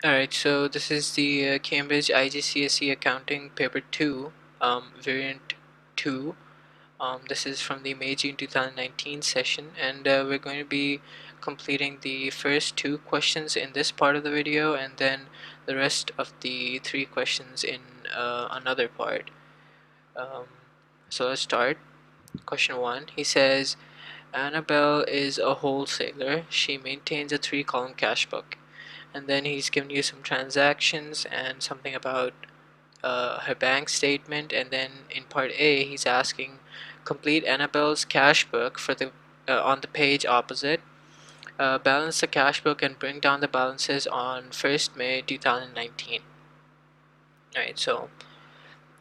Alright, so this is the Cambridge IGCSE Accounting Paper 2, Variant 2. This is from the May-June 2019 session, and we're going to be completing the first two questions in this part of the video, and then the rest of the three questions in another part. Um, so let's start. Question 1. He says, Annabelle is a wholesaler. She maintains a 3-column cash book. And then he's given you some transactions and something about her bank statement. And then in part A, he's asking complete Annabelle's cash book for the on the page opposite. Balance the cash book and bring down the balances on 1st May 2019. Alright, so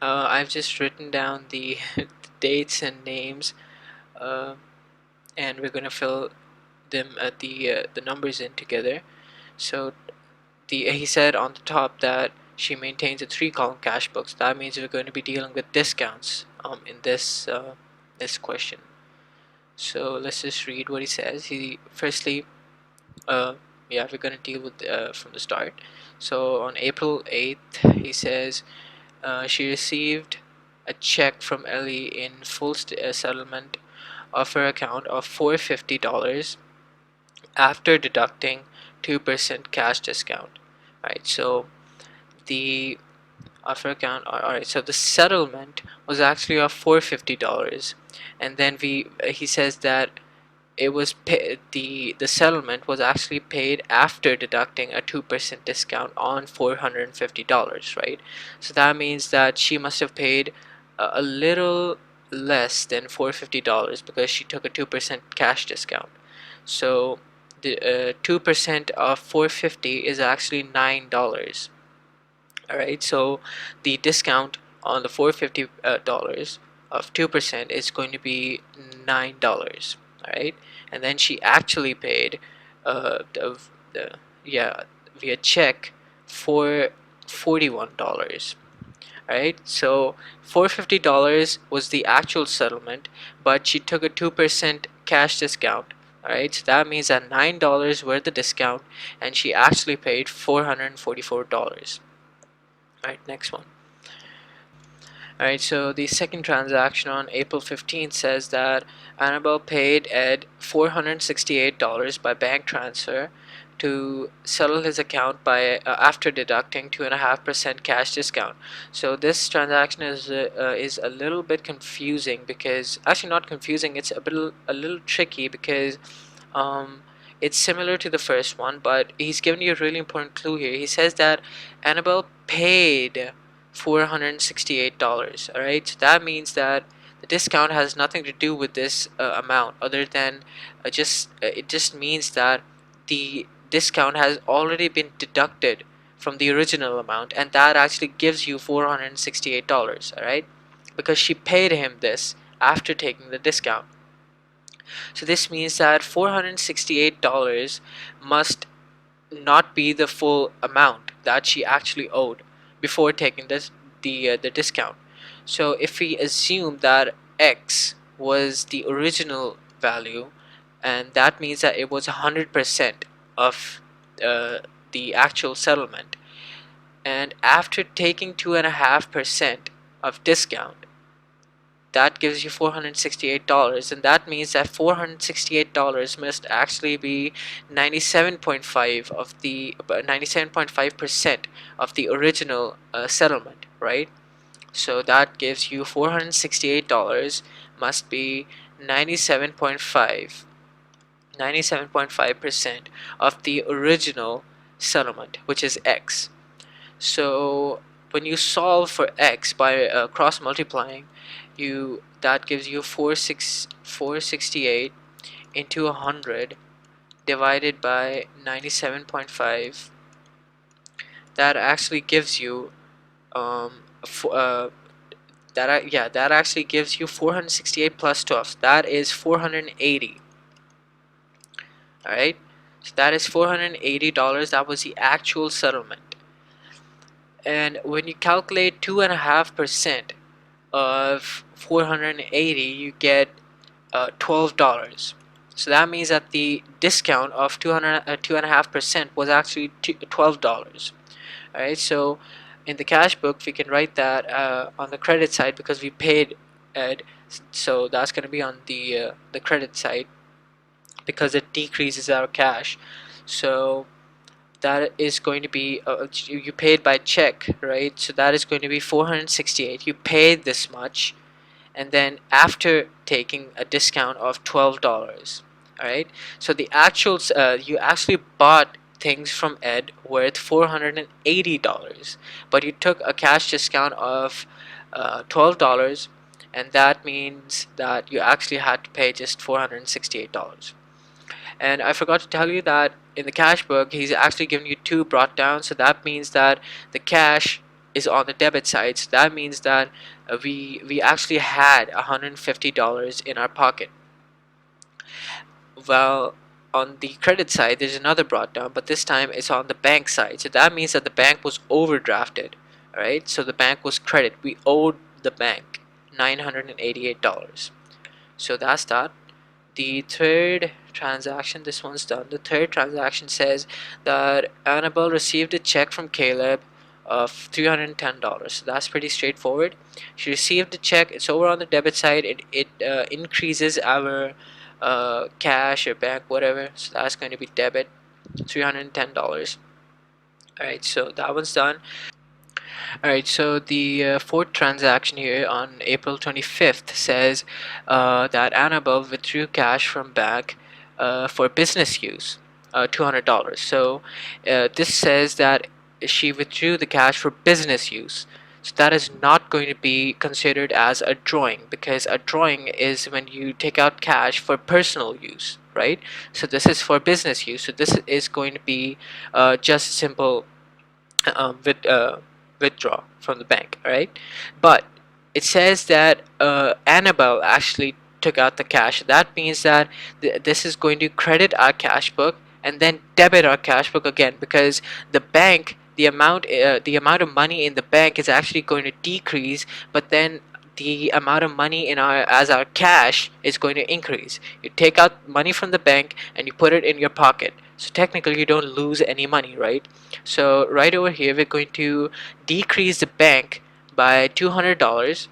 I've just written down the dates and names, uh, and we're gonna fill them the numbers in together. So he said on the top that she maintains a 3-column cash book. So that means we're going to be dealing with discounts in this question. So let's just read what he says. He firstly, yeah, we're going to deal with from the start. So on April 8th, he says she received a check from Ellie in full settlement of her account of $450 after deducting 2% cash discount. Right, so the offer account, alright, so the settlement was actually of $450, and then he says that it was the settlement was actually paid after deducting a 2% discount on $450, right? So that means that she must have paid a little less than $450 because she took a 2% cash discount. So the 2% of 450 is actually $9. Alright, so the discount on the $450 of 2% is going to be $9. Alright, and then she actually paid the yeah, via check for $41. Alright, so $450 was the actual settlement, but she took a 2% cash discount. Alright, so that means that $9 were the discount, and she actually paid $444. Alright, next one. Alright, so the second transaction on April 15th says that Annabelle paid Ed $468 by bank transfer to settle his account by after deducting 2.5% cash discount. So this transaction is a little bit confusing, because actually not confusing, it's a little tricky, because um, it's similar to the first one, but he's given you a really important clue here. He says that Annabelle paid $468. Alright, so that means that the discount has nothing to do with this amount, other than it just means that the discount has already been deducted from the original amount, and that actually gives you $468. Alright, because she paid him this after taking the discount. So this means that $468 must not be the full amount that she actually owed before taking the discount. So if we assume that X was the original value, and that means that it was 100% of uh, the actual settlement, and after taking 2.5% of discount, that gives you $468, and that means that $468 must actually be 97.5% of the original settlement, right? So that gives you $468 must be 97.5% of the original settlement, which is X. So when you solve for X by cross multiplying, that gives you 468 into 100 divided by 97.5. That actually gives you that actually gives you 468 plus 12. That is 480. All right, so that is $480. That was the actual settlement. And when you calculate 2.5% of 480, you get $12. So that means that the discount of 2.5% was actually $12. All right, so in the cash book we can write that on the credit side because we paid Ed, so that's going to be on the credit side because it decreases our cash. So that is going to be you paid by check, right? So that is going to be 468. You paid this much, and then after taking a discount of $12. All right, so the actual you actually bought things from Ed worth $480, but you took a cash discount of $12, and that means that you actually had to pay just $468. And I forgot to tell you that in the cash book, he's actually given you two brought down. So that means that the cash is on the debit side. So that means that we actually had $150 in our pocket. Well, on the credit side, there's another brought down, but this time it's on the bank side. So that means that the bank was overdrafted. All right. So the bank was credit. We owed the bank $988. So that's that. The third transaction, this one's done. The third transaction says that Annabelle received a check from Caleb of $310. So that's pretty straightforward. She received the check. It's over on the debit side. It increases our cash or bank, whatever. So that's going to be debit, $310. All right, so that one's done. Alright, so the fourth transaction here on April 25th says that Annabelle withdrew cash from bank for business use, $200. So this says that she withdrew the cash for business use. So that is not going to be considered as a drawing, because a drawing is when you take out cash for personal use, right? So this is for business use. So this is going to be just simple with withdraw from the bank. All right, but it says that Annabelle actually took out the cash. That means that this is going to credit our cash book and then debit our cash book again, because the bank, the amount of money in the bank is actually going to decrease, but then the amount of money in our cash is going to increase. You take out money from the bank and you put it in your pocket, so technically you don't lose any money, right? So right over here we're going to decrease the bank by $200.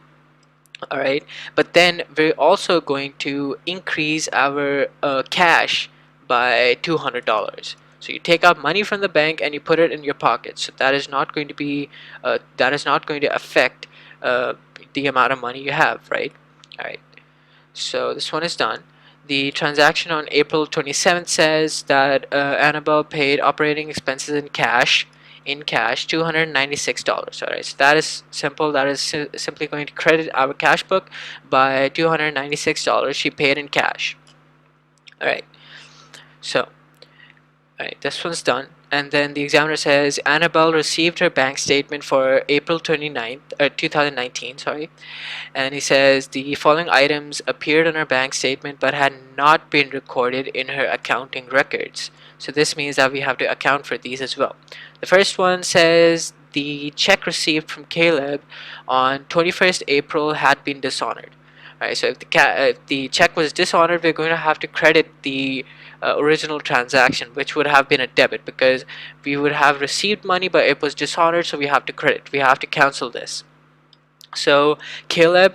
All right, but then we're also going to increase our cash by $200. So you take out money from the bank and you put it in your pocket, so that is not going to be that is not going to affect uh, the amount of money you have, right? All right, so this one is done. The transaction on April 27th says that Annabelle paid operating expenses in cash $296. All right, so that is simple. That is simply going to credit our cash book by $296 she paid in cash. All right, so alright, this one's done. And then the examiner says Annabelle received her bank statement for April 29th, 2019, sorry. And he says the following items appeared on her bank statement but had not been recorded in her accounting records. So this means that we have to account for these as well. The first one says the check received from Caleb on 21st April had been dishonored. Alright, so if the check was dishonored, we're going to have to credit the original transaction, which would have been a debit, because we would have received money but it was dishonored, so we have to credit. We have to cancel this. So Caleb,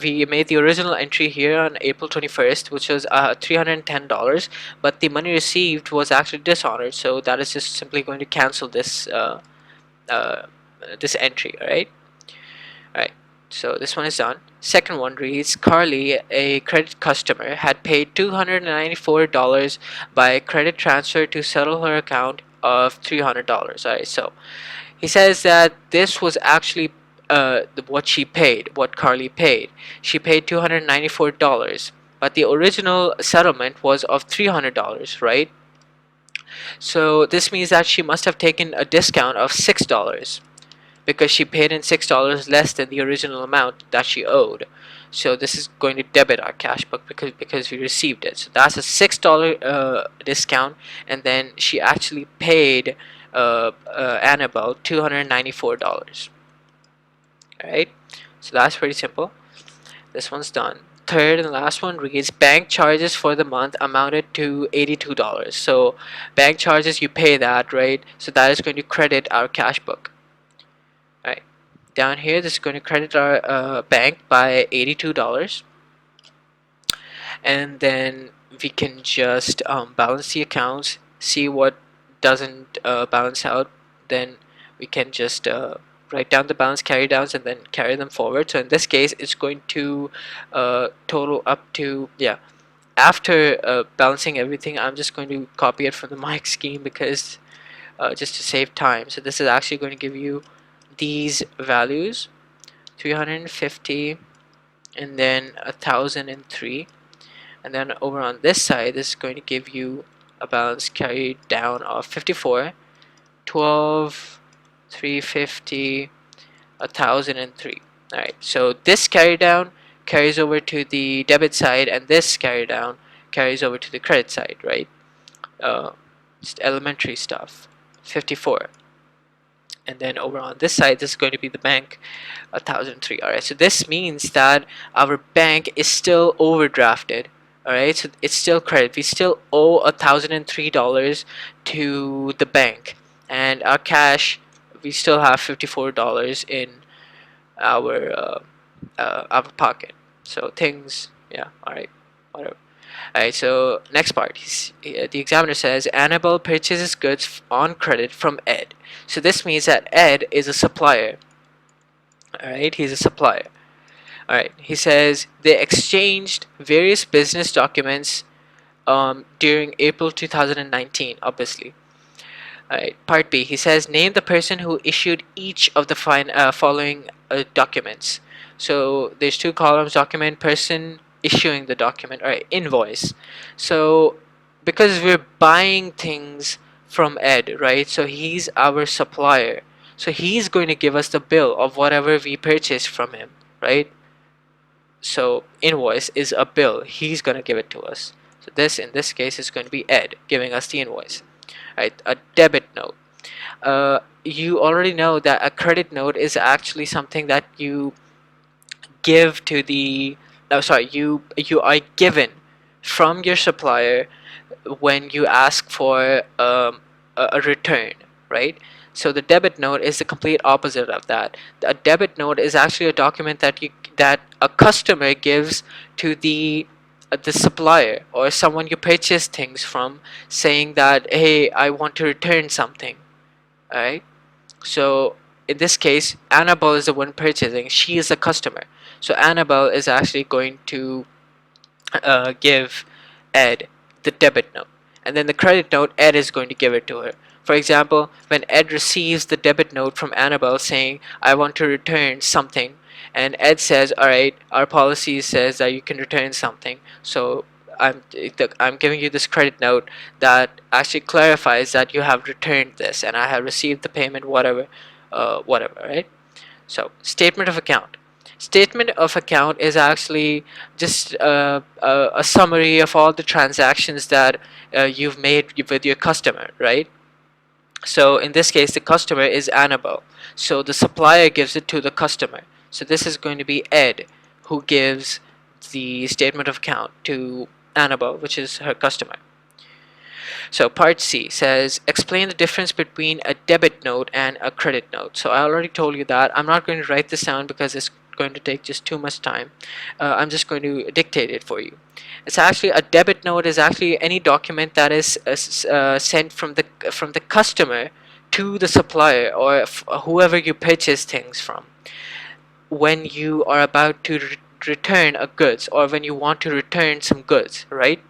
we made the original entry here on April 21st, which was $310, but the money received was actually dishonored, so that is just simply going to cancel this uh, this entry. All right, so this one is done. Second one reads, Carly, a credit customer, had paid $294 by credit transfer to settle her account of $300. All right, so he says that this was actually what she paid, what Carly paid. She paid $294, but the original settlement was of $300, right? So this means that she must have taken a discount of $6, because she paid in $6 less than the original amount that she owed. So this is going to debit our cash book because we received it. So that's a $6 discount, and then she actually paid Annabelle $294. All right, so that's pretty simple. This one's done. third and last one reads, bank charges for the month amounted to $82. So bank charges, you pay that, right? So that is going to credit our cash book. All right. Down here, this is going to credit our bank by $82. And then we can just balance the accounts, see what doesn't balance out. Then we can just write down the balance carry downs and then carry them forward. So in this case, it's going to total up to, yeah, after balancing everything. I'm just going to copy it from the mic scheme because just to save time. So this is actually going to give you these values: 350 and then 1003. And then over on this side, this is going to give you a balance carried down of 54, 12, 350, 1003. All right, so this carry down carries over to the debit side, and this carry down carries over to the credit side, right? Just elementary stuff. 54. And then over on this side, this is going to be the bank, 1003. All right, so this means that our bank is still overdrafted. All right, so it's still credit. We still owe $1003 to the bank, and our cash, we still have $54 in our pocket. So things, yeah. All right, whatever. Alright, so next part. The examiner says Annabelle purchases goods on credit from Ed. So this means that Ed is a supplier. Alright, he's a supplier. Alright, he says they exchanged various business documents during April 2019, obviously. Alright, part B. He says name the person who issued each of the following documents. So there's two columns: document, person issuing the document. Alright, invoice. So because we're buying things from Ed, right? So he's our supplier. So he's going to give us the bill of whatever we purchased from him, right? So invoice is a bill. He's going to give it to us. So this, in this case, is going to be Ed giving us the invoice. Right, a debit note. You already know that a credit note is actually something that you give to the, no, sorry, you are given from your supplier when you ask for a return, right? So the debit note is the complete opposite of that. A debit note is actually a document that a customer gives to the supplier or someone you purchase things from, saying that, hey, I want to return something. Alright, so in this case, Annabelle is the one purchasing. She is the customer. So Annabelle is actually going to give Ed the debit note, and then the credit note, Ed is going to give it to her. For example, when Ed receives the debit note from Annabelle saying, I want to return something, and Ed says, all right, our policy says that you can return something, so I'm giving you this credit note that actually clarifies that you have returned this and I have received the payment, whatever, whatever, right? So statement of account. Statement of account is actually just a summary of all the transactions that you've made with your customer, right? So in this case, the customer is Annabelle. So the supplier gives it to the customer. So this is going to be Ed who gives the statement of account to Annabelle, which is her customer. So part C says explain the difference between a debit note and a credit note. So I already told you that. I'm not going to write this down because it's going to take just too much time. I'm just going to dictate it for you. It's actually, a debit note is actually any document that is sent from the customer to the supplier or whoever you purchase things from when you are about to return a goods, or when you want to return some goods, right?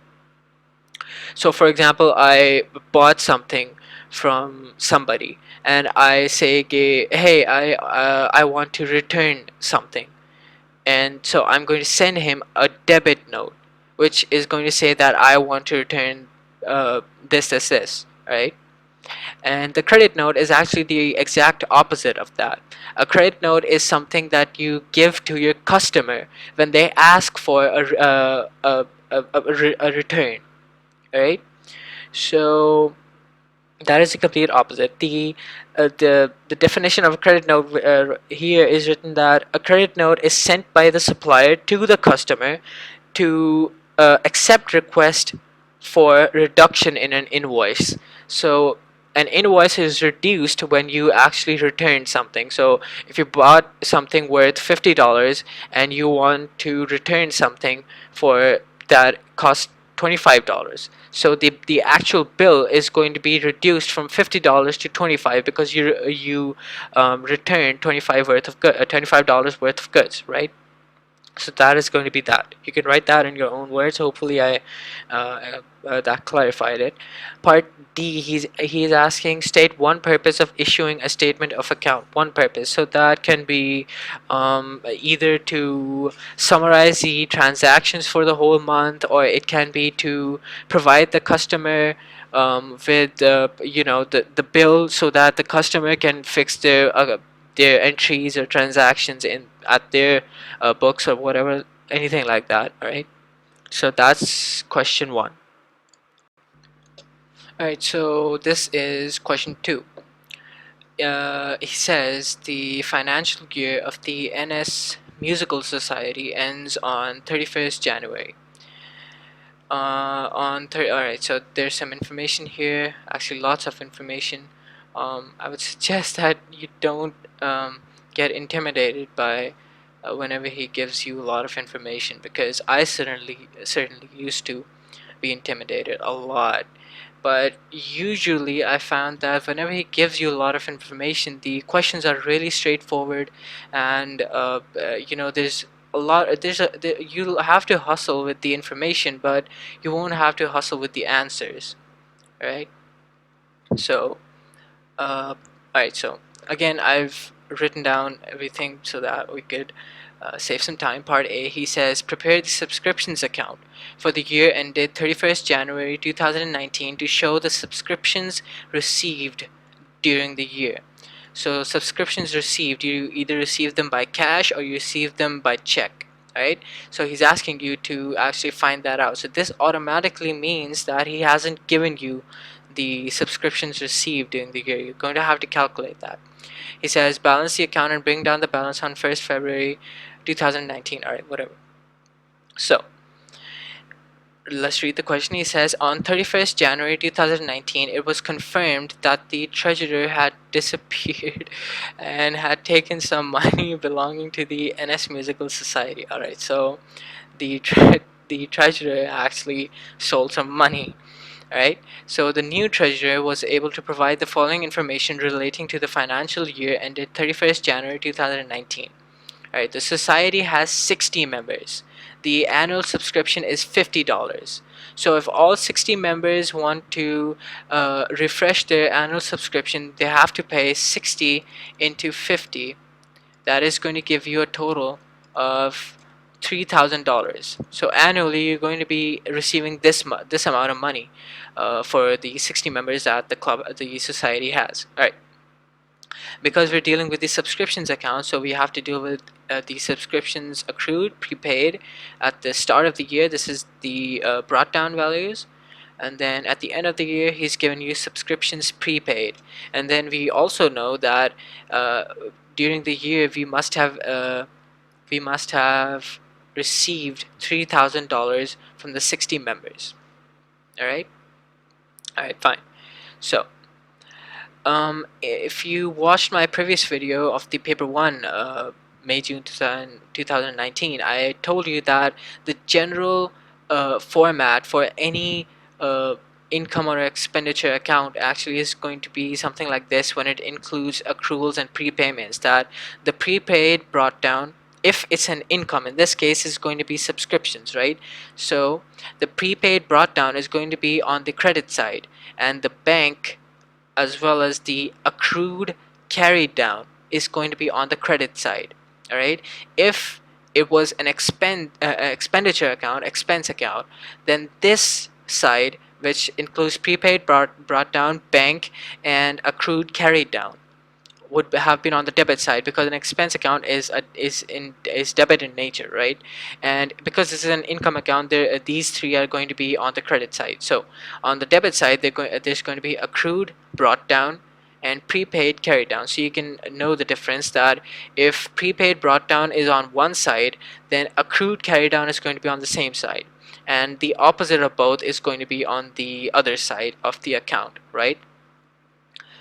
So for example, I bought something from somebody and I say, hey, I want to return something, and so I'm going to send him a debit note which is going to say that I want to return this, right? And the credit note is actually the exact opposite of that. A credit note is something that you give to your customer when they ask for a return, right? So That is the complete opposite. The definition of a credit note here is written that a credit note is sent by the supplier to the customer to accept request for reduction in an invoice. So an invoice is reduced when you actually return something. So if you bought something worth $50 and you want to return something for that cost $25, so the actual bill is going to be reduced from $50 to 25 because you returned 25 worth of $25 worth of goods, right? So that is going to be that. You can write that in your own words. Hopefully I that clarified it. Part D, he's asking, state one purpose of issuing a statement of account. One purpose. So that can be either to summarize the transactions for the whole month, or it can be to provide the customer with the bill so that the customer can fix their entries or transactions in at their books or whatever, anything like that. All right. So that's question one. All right. So this is question two. He says the financial year of the NS Musical Society ends on 31st January. All right, so there's some information here, actually lots of information. I would suggest that you don't get intimidated by whenever he gives you a lot of information, because I certainly used to be intimidated a lot. But usually I found that whenever he gives you a lot of information, the questions are really straightforward, and there's a lot you'll have to hustle with the information, but you won't have to hustle with the answers, right? So alright, so again, I've written down everything so that we could save some time. Part A, he says, prepare the subscriptions account for the year ended 31st January 2019 to show the subscriptions received during the year. So subscriptions received, you either receive them by cash or you receive them by check, right? So he's asking you to actually find that out. So this automatically means that he hasn't given you the subscriptions received during the year. You're going to have to calculate that. He says balance the account and bring down the balance on 1st February 2019. All right, whatever. So let's read the question. He says, on 31st January 2019, it was confirmed that the treasurer had disappeared and had taken some money belonging to the NS Musical Society. All right, so the treasurer actually sold some money. Right? So the new treasurer was able to provide the following information relating to the financial year ended 31st January 2019. Right, the society has 60 members. The annual subscription is $50. So if all 60 members want to refresh their annual subscription, they have to pay 60 into 50. That is going to give you a total of $3,000. So annually, you're going to be receiving this amount of money for the 60 members that the society has. All right. Because we're dealing with the subscriptions account, so we have to deal with the subscriptions accrued, prepaid at the start of the year. This is the brought down values. And then at the end of the year, he's given you subscriptions prepaid. And then we also know that during the year we must have received $3,000 from the 60 members. All right. All right. Fine. So if you watched my previous video of the paper 1, May-June 2019, I told you that the general format for any income or expenditure account actually is going to be something like this when it includes accruals and prepayments. That the prepaid brought down, if it's an income, in this case is going to be subscriptions, right? So the prepaid brought down is going to be on the credit side, and the bank as well as the accrued carried down is going to be on the credit side. All right, if it was an expenditure account, expense account, then this side, which includes prepaid brought down, bank, and accrued carried down, would have been on the debit side, because an expense account is debit in nature, right? And because this is an income account, these three are going to be on the credit side. So on the debit side, there's going to be accrued, brought down, and prepaid, carried down. So you can know the difference, that if prepaid, brought down is on one side, then accrued, carried down is going to be on the same side, and the opposite of both is going to be on the other side of the account, right?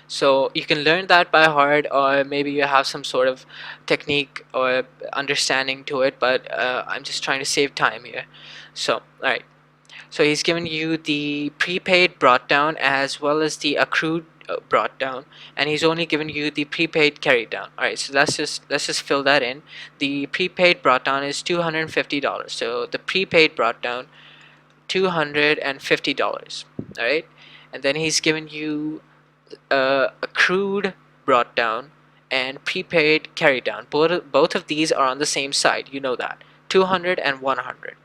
So you can learn that by heart, or maybe you have some sort of technique or understanding to it, but I'm just trying to save time here. So all right, so he's given you the prepaid brought down as well as the accrued brought down, and he's only given you the prepaid carried down. All right, so let's just fill that in. The prepaid brought down is $250, so the prepaid brought down $250. All right, and then he's given you accrued brought down and prepaid carried down. Both of these are on the same side, you know that. 200 and 100.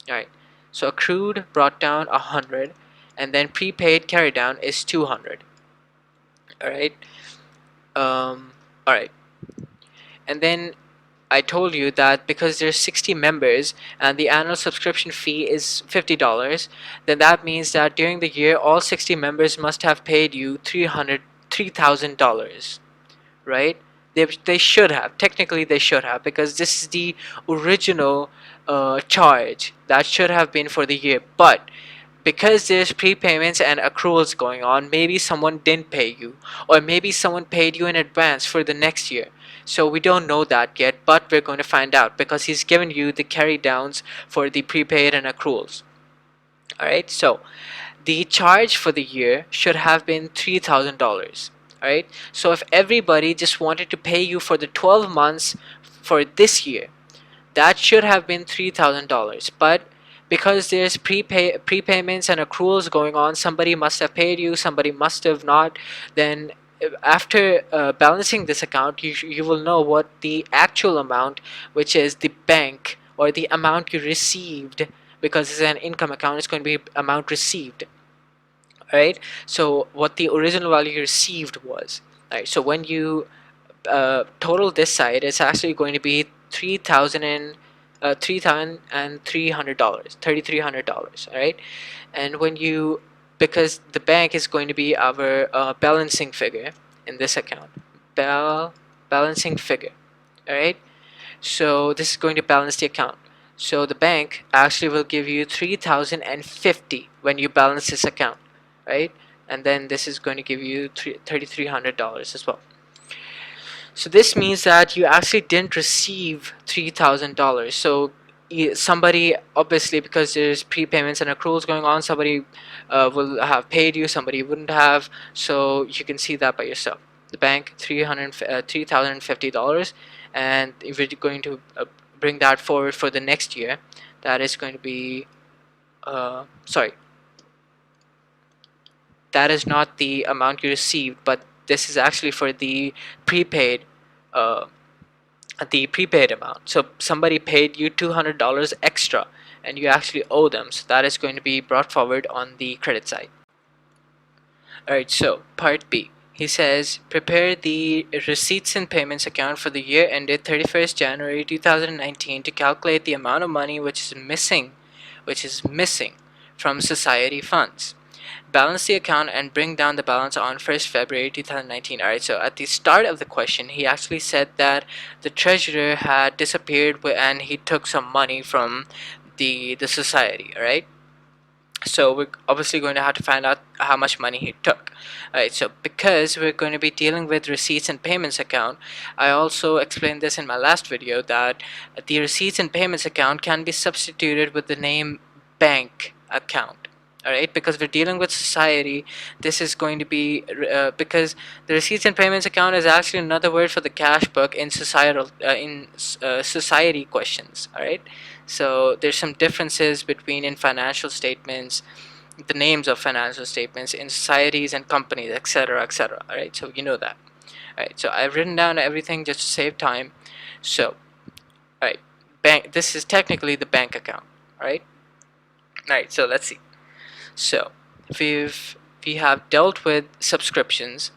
All right, so accrued brought down 100, and then prepaid carried down is 200. All right. All right, and then I told you that because there's 60 members and the annual subscription fee is $50, then that means that during the year all 60 members must have paid you $3,000, right? They should have, technically they should have, because this is the original charge that should have been for the year. But because there's prepayments and accruals going on, maybe someone didn't pay you, or maybe someone paid you in advance for the next year. So we don't know that yet, but we're going to find out because he's given you the carry downs for the prepaid and accruals. Alright, so the charge for the year should have been $3,000. Alright, so if everybody just wanted to pay you for the 12 months for this year, that should have been $3,000. But because there's prepayments and accruals going on, somebody must have paid you, somebody must have not. Then after balancing this account, you will know what the actual amount, which is the bank or the amount you received, because it's an income account, it's going to be amount received. Right, so what the original value you received was. Right, so when you total this side, it's actually going to be $3,300, $3,300. All right, and when you, because the bank is going to be our balancing figure in this account, balancing figure. All right, so this is going to balance the account. So the bank actually will give you 3,050 when you balance this account, right? And then this is going to give you $3,300 as well. So this means that you actually didn't receive $3,000. So somebody, obviously, because there's prepayments and accruals going on, somebody will have paid you, somebody wouldn't have. So you can see that by yourself. The bank $3,050, and if you're going to bring that forward for the next year, that is going to be sorry, that is not the amount you received, but this is actually for prepaid uh, the prepaid amount. So somebody paid you $200 extra and you actually owe them, so that is going to be brought forward on the credit side. Alright, so part B. He says prepare the receipts and payments account for the year ended 31st January 2019 to calculate the amount of money which is missing from society funds. Balance the account and bring down the balance on 1st February 2019. Alright, so at the start of the question, he actually said that the treasurer had disappeared and he took some money from the society, alright? So we're obviously going to have to find out how much money he took. Alright, so because we're going to be dealing with receipts and payments account, I also explained this in my last video that the receipts and payments account can be substituted with the name bank account. Alright, because we're dealing with society, this is going to be because the receipts and payments account is actually another word for the cash book in society questions. Alright, so there's some differences between in financial statements, the names of financial statements in societies and companies, etc., etc. Alright, so you know that. Alright, so I've written down everything just to save time. So alright, bank, this is technically the bank account. Alright, so let's see. So we have dealt with subscriptions,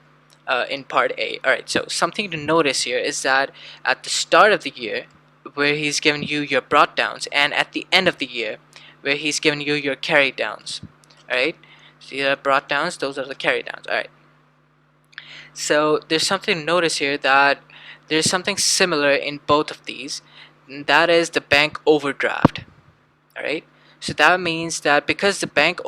in part A. Alright, so something to notice here is that at the start of the year, where he's given you your brought downs, and at the end of the year, where he's given you your carry downs. Alright, so you have brought downs, those are the carry downs. Alright, so there's something to notice here, that there's something similar in both of these, and that is the bank overdraft. Alright, so that means that because the bank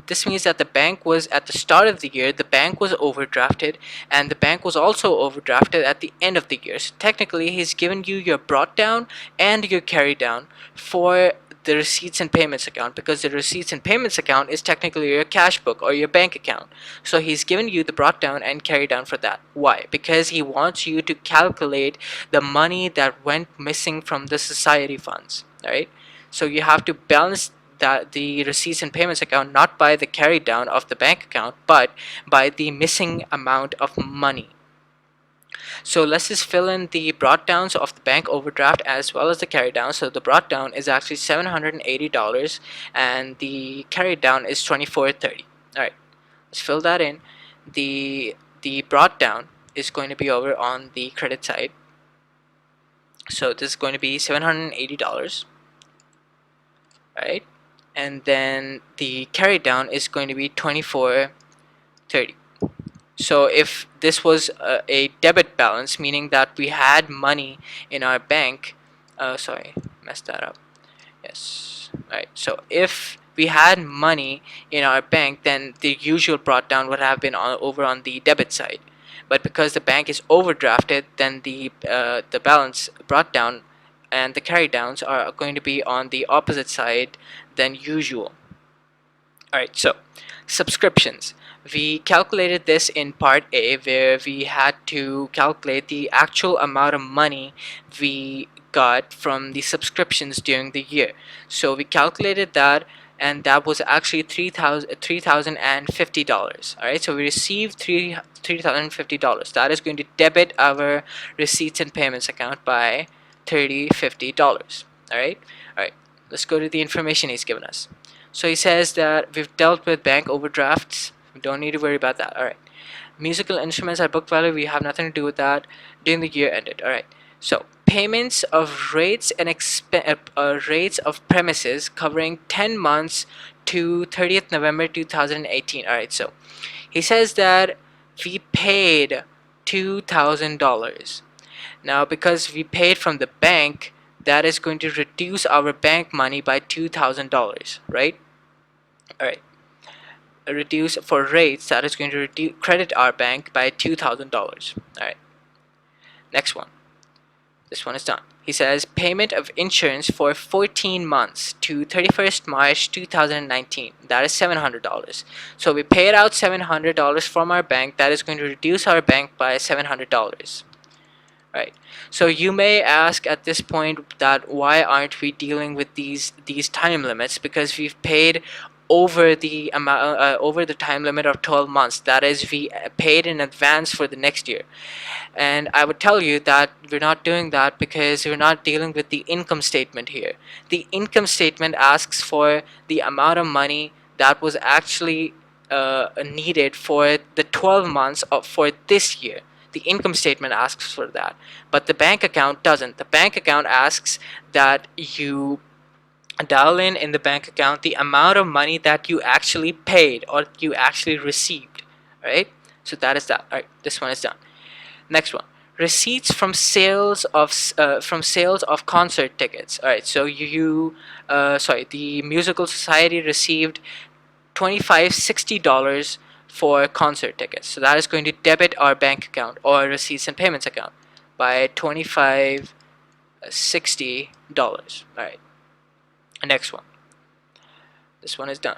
this means that the bank was at the start of the year, the bank was overdrafted, and the bank was also overdrafted at the end of the year. So technically he's given you your brought down and your carry down for the receipts and payments account, because the receipts and payments account is technically your cash book or your bank account. So he's given you the brought down and carry down for that. Why? Because he wants you to calculate the money that went missing from the society funds. Right, so you have to balance that the receipts and payments account not by the carry down of the bank account, but by the missing amount of money. So let's just fill in the brought downs of the bank overdraft as well as the carry down. So the brought down is actually $780 and the carry down is $24.30. Alright, let's fill that in. The brought down is going to be over on the credit side. So this is going to be $780. Right, and then the carry down is going to be $24.30. So if this was a debit balance, meaning that we had money in our bank, sorry, messed that up. Yes, right. So if we had money in our bank, then the usual brought down would have been over on the debit side. But because the bank is overdrafted, then the balance brought down and the carry downs are going to be on the opposite side than usual. Alright, so subscriptions. We calculated this in part A, where we had to calculate the actual amount of money we got from the subscriptions during the year. So we calculated that, and that was actually $3,050. Alright, so we received $3,050. That is going to debit our receipts and payments account by $50. Alright, let's go to the information he's given us. So he says that we've dealt with bank overdrafts. We don't need to worry about that. Alright. Musical instruments at book value, we have nothing to do with that. During the year ended. Alright. So payments of rates and rates of premises covering 10 months to 30th November 2018. Alright, so he says that we paid $2,000. Now because we paid from the bank, that is going to reduce our bank money by $2,000, right? Alright, reduce for rates, that is going to credit our bank by $2,000. Alright, next one. This one is done. He says payment of insurance for 14 months to 31st March 2019. That is $700. So we paid out $700 from our bank. That is going to reduce our bank by $700. Right. So you may ask at this point that why aren't we dealing with these time limits, because we've paid over the amount over the time limit of 12 months. That is, we paid in advance for the next year. And I would tell you that we're not doing that because we're not dealing with the income statement here. The income statement asks for the amount of money that was actually needed for the 12 months for this year. The income statement asks for that, but the bank account doesn't. The bank account asks that you dial in the bank account the amount of money that you actually paid or you actually received. Right, so that is that. Alright, this one is done. Next one, receipts from sales of concert tickets. Alright, so the musical society received $2560 for concert tickets. So that is going to debit our bank account or receipts and payments account by $2560. Alright, next one. This one is done.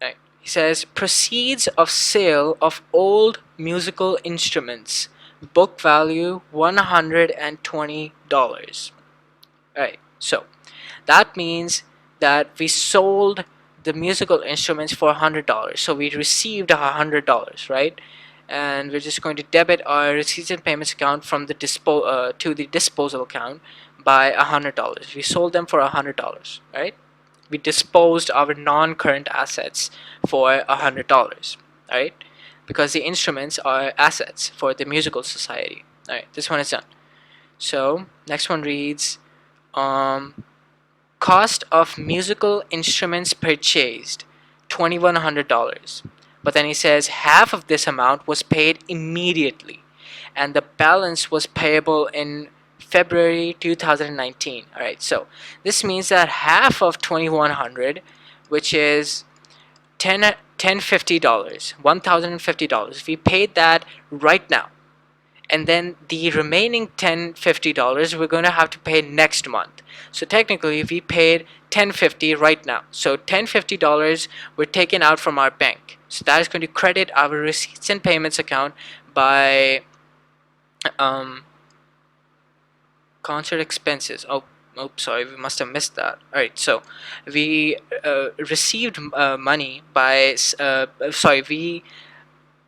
Alright, he says proceeds of sale of old musical instruments, book value $120. Alright, so that means that we sold the musical instruments for $100. So we received $100, right? And we're just going to debit our receipts and payments account from the to the disposal account by $100. We sold them for $100, right? We disposed our non-current assets for $100, right? because the instruments are assets for the musical society. All right, this one is done. So next one reads, um, cost of musical instruments purchased, $2,100. But then he says half of this amount was paid immediately, and the balance was payable in February 2019. All right, so this means that half of 2,100, which is $1,050, $1,050, we paid that right now, and then the remaining $1,050 we're going to have to pay next month. So technically we paid $1,050 right now, so $1,050 were taken out from our bank, so that is going to credit our receipts and payments account by um, concert expenses. Oh, sorry, we must have missed that. All right, so we received money by sorry, we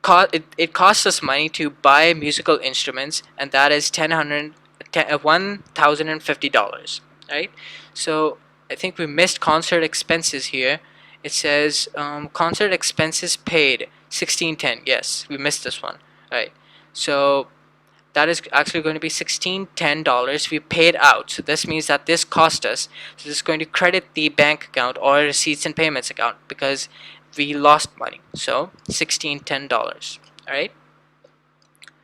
it costs us money to buy musical instruments, and that is $1,050, right? So I think we missed concert expenses here. It says concert expenses paid 1610. Yes, we missed this one. All right, so that is actually going to be $1610 we paid out. So this means that this cost us. So this is going to credit the bank account or receipts and payments account because we lost money. So $1610. All right,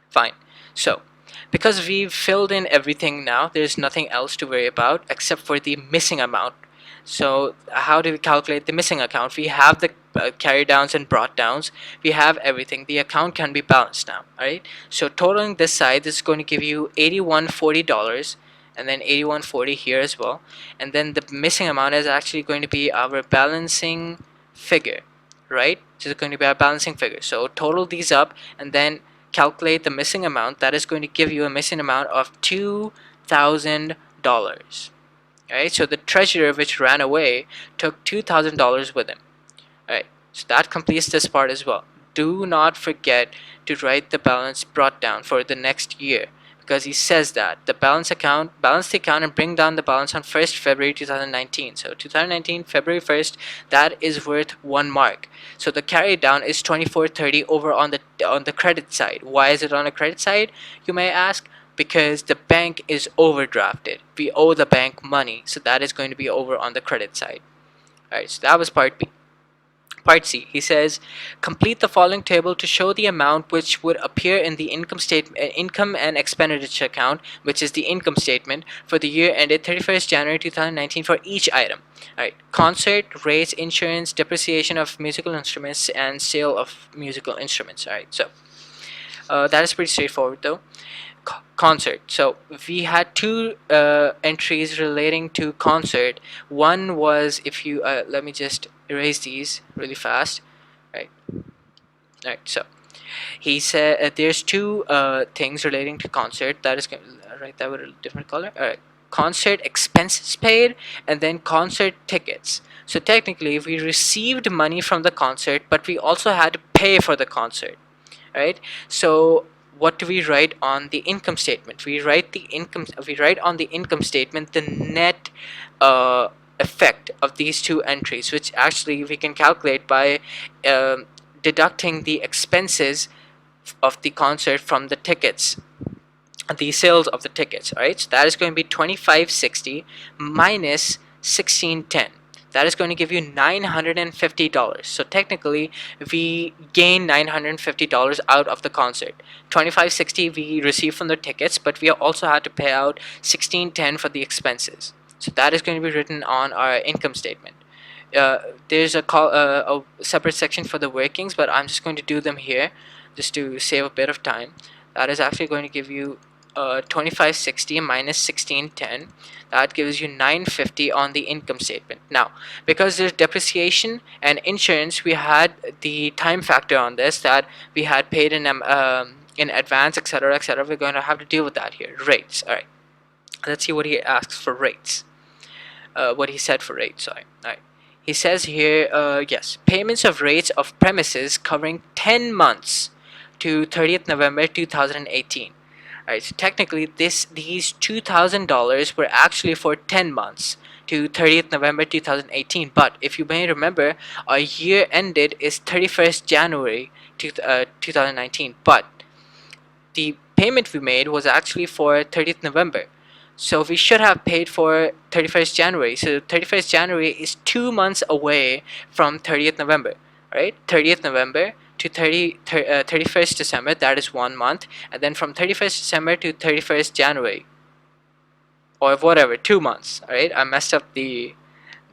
fine. So because we've filled in everything now, there's nothing else to worry about except for the missing amount. So how do we calculate the missing account? We have the carry downs and brought downs. We have everything. The account can be balanced now. All right. So totaling this side, this is going to give you $8140, and then $8140 here as well. And then the missing amount is actually going to be our balancing figure, right? So it's going to be our balancing figure. So total these up and then calculate the missing amount. That is going to give you a missing amount of $2,000. Alright, so the treasurer which ran away took $2,000 with him. Alright, so that completes this part as well. Do not forget to write the balance brought down for the next year, because he says that the balance the account and bring down the balance on 1st February 2019. So 2019 February 1st, that is worth 1 mark. So the carry down is 2430 over on the credit side. Why is it on the credit side, you may ask? Because the bank is overdrafted. We owe the bank money, so that is going to be over on the credit side. Alright, so that was part B. Part C, he says, complete the following table to show the amount which would appear in the income and expenditure account, which is the income statement for the year ended 31st January 2019 for each item. Alright, concert, rates, insurance, depreciation of musical instruments, and sale of musical instruments. Alright, so that is pretty straightforward though. Concert. So we had two entries relating to concert. One was, if you let me just erase these really fast. Right. So he said there's two things relating to concert. That is going to write that with a different color. All right. Concert expenses paid, and then concert tickets. So technically we received money from the concert, but we also had to pay for the concert. Right. So what do we write on the income statement? We write on the income statement the net effect of these two entries, which actually we can calculate by deducting the expenses of the concert from the tickets, the sales of the tickets. All right, so that is going to be 2560 minus 1610. That is going to give you $950. So technically we gain $950 out of the concert. 2560 we received from the tickets, but we also had to pay out 1610 for the expenses. So that is going to be written on our income statement. There's a separate section for the workings, but I'm just going to do them here just to save a bit of time. That is actually going to give you 2560 minus 1610. That gives you 950 on the income statement. Now, because there's depreciation and insurance, we had the time factor on this that we had paid in advance, etc., etc. We're going to have to deal with that here. Rates. All right. Let's see what he asks for rates. What he said for rates. Sorry. All right. He says here, yes, payments of rates of premises covering 10 months to 30th November 2018. Alright, so technically these $2,000 were actually for 10 months to 30th November 2018. But if you may remember, our year ended is 31st January 2019, but the payment we made was actually for 30th November. So we should have paid for 31st January. So 31st January is 2 months away from 30th November, right? 30th November to 31st December, that is 1 month. And then from 31st December to 31st January, or whatever, 2 months, all right? I messed up the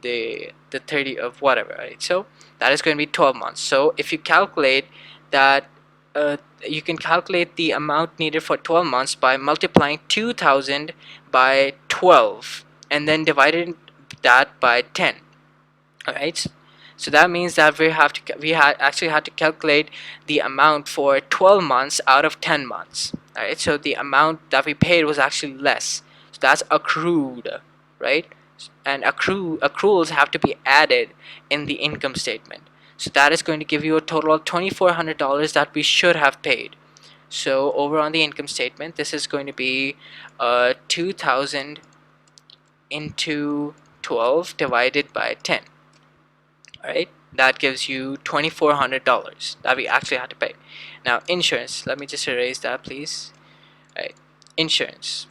30 of whatever, right? So that is going to be 12 months. So if you calculate that, you can calculate the amount needed for 12 months by multiplying 2000 by 12 and then dividing that by 10. All right, so that means that actually had to calculate the amount for 12 months out of 10 months. All right, so the amount that we paid was actually less, so that's accrued, right? And accruals have to be added in the income statement, so that is going to give you a total of $2,400 that we should have paid. So over on the income statement, this is going to be 2,000 into 12 divided by 10. Alright, that gives you $2,400 that we actually had to pay. Now insurance, let me just erase that, please. Alright, insurance.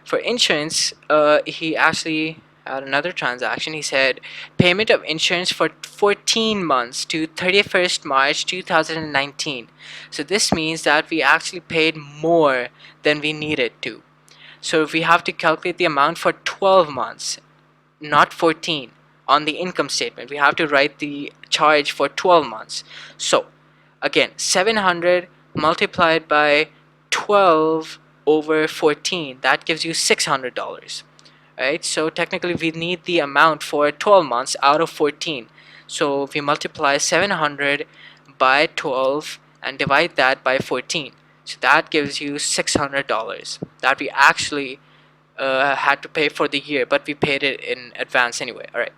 For insurance, he actually had another transaction. He said payment of insurance for 14 months to 31st March 2019. So this means that we actually paid more than we needed to. So if we have to calculate the amount for 12 months, not 14, on the income statement, we have to write the charge for 12 months. So again, 700 multiplied by 12 over 14, that gives you $600. Right, so technically we need the amount for 12 months out of 14. So if we multiply 700 by 12 and divide that by 14, so that gives you $600 that we actually had to pay for the year, but we paid it in advance anyway. All right,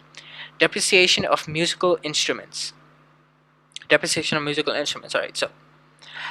depreciation of musical instruments. Depreciation of musical instruments. All right, so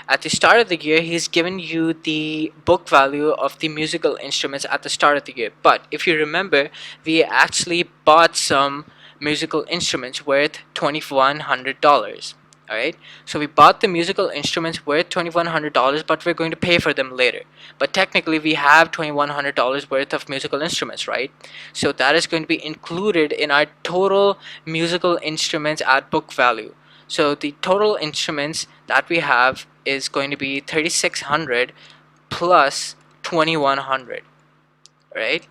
at the start of the year, he's given you the book value of the musical instruments at the start of the year. But if you remember, we actually bought some musical instruments worth $2,100. Alright, so we bought the musical instruments worth $2,100, but we're going to pay for them later. But technically, we have $2,100 worth of musical instruments, right? So that is going to be included in our total musical instruments at book value. So the total instruments that we have is going to be 3,600 plus 2,100, right?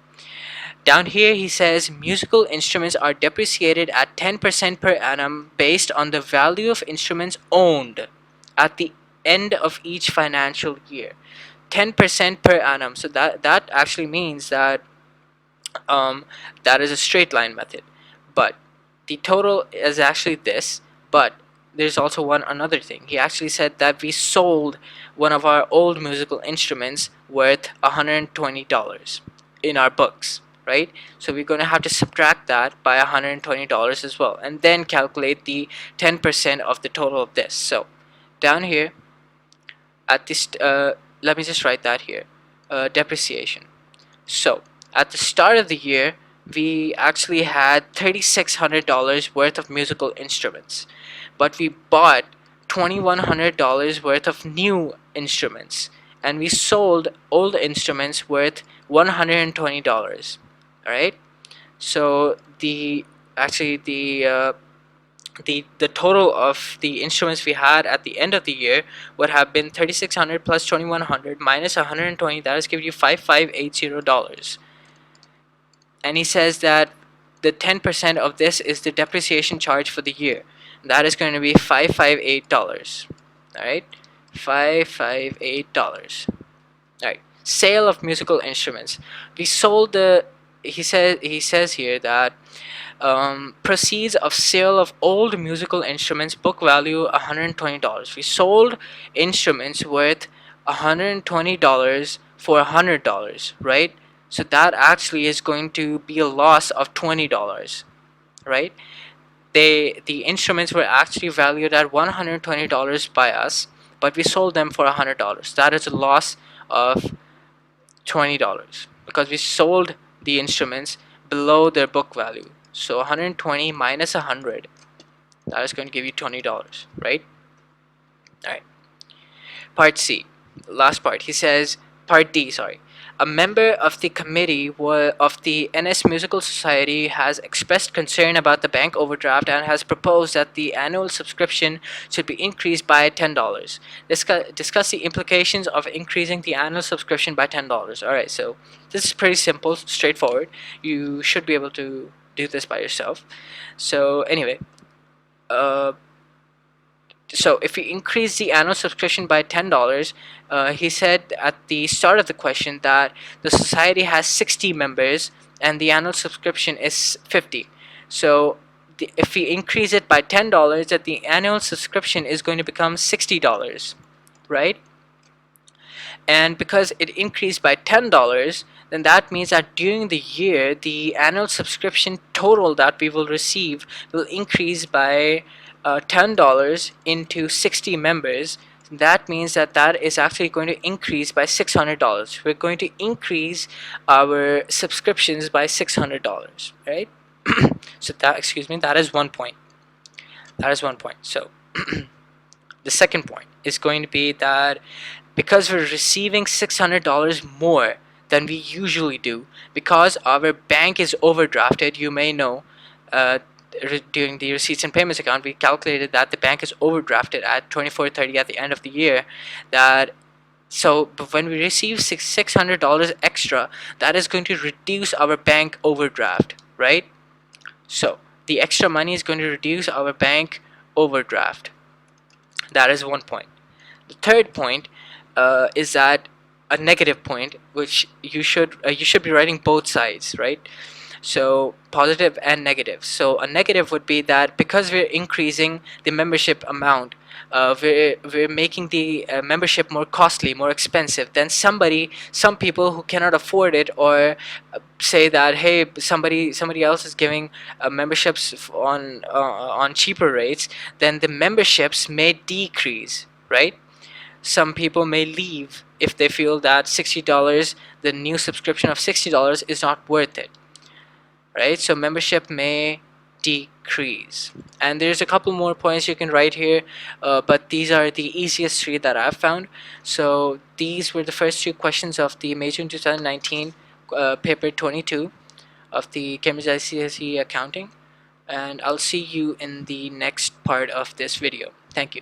Down here he says musical instruments are depreciated at 10% per annum based on the value of instruments owned at the end of each financial year. 10% per annum. So that actually means that that is a straight line method. But the total is actually this, but there's also another thing. He actually said that we sold one of our old musical instruments worth $120 in our books, right? So we're going to have to subtract that by $120 as well, and then calculate the 10% of the total of this. So down here at this, let me just write that here, depreciation. So at the start of the year, we actually had $3,600 worth of musical instruments, but we bought $2,100 worth of new instruments, and we sold old instruments worth $120. All right, so the total of the instruments we had at the end of the year would have been 3,600 plus 2,100 minus 120. That is giving you $5,580. And he says that the 10% of this is the depreciation charge for the year. That is going to be $558. All right, $558. All right, sale of musical instruments. We sold the. He says here that proceeds of sale of old musical instruments, book value $120. We sold instruments worth $120 for $100, right? So that actually is going to be a loss of $20, right? The instruments were actually valued at $120 by us, but we sold them for $100. That is a loss of $20 because we sold the instruments below their book value. So 120 minus 100, That is going to give you $20, right? All right. Part C, last part. He says, Part D, sorry. A member of the committee of the NS Musical Society has expressed concern about the bank overdraft and has proposed that the annual subscription should be increased by $10. Discuss the implications of increasing the annual subscription by $10. All right, so this is pretty simple, straightforward. You should be able to do this by yourself. So anyway, uh, so if we increase the annual subscription by $10, he said at the start of the question that the society has 60 members and the annual subscription is 50. So if we increase it by $10, that the annual subscription is going to become $60, right? And because it increased by $10, then that means that during the year the annual subscription total that we will receive will increase by $10 into 60 members. That means that that is actually going to increase by $600. We're going to increase our subscriptions by $600, right? So that, excuse me, that is one point. That is one point. So the second point is going to be that because we're receiving $600 more than we usually do, because our bank is overdrafted, you may know, uh, during the receipts and payments account, we calculated that the bank is overdrafted at 2430 at the end of the year. That but when we receive $600 extra, that is going to reduce our bank overdraft, right? So the extra money is going to reduce our bank overdraft. That is one point. The third point is that a negative point, which you should be writing both sides, right? So positive and negative. So a negative would be that because we're increasing the membership amount, we're making the membership more costly, more expensive. Then some people who cannot afford it, or say that, hey, somebody else is giving memberships on cheaper rates, then the memberships may decrease, right? Some people may leave if they feel that $60, the new subscription of $60 is not worth it, right? So membership may decrease. And there's a couple more points you can write here, but these are the easiest three that I've found. So these were the first two questions of the May June 2019 paper 22 of the Cambridge IGCSE accounting, and I'll see you in the next part of this video. Thank you.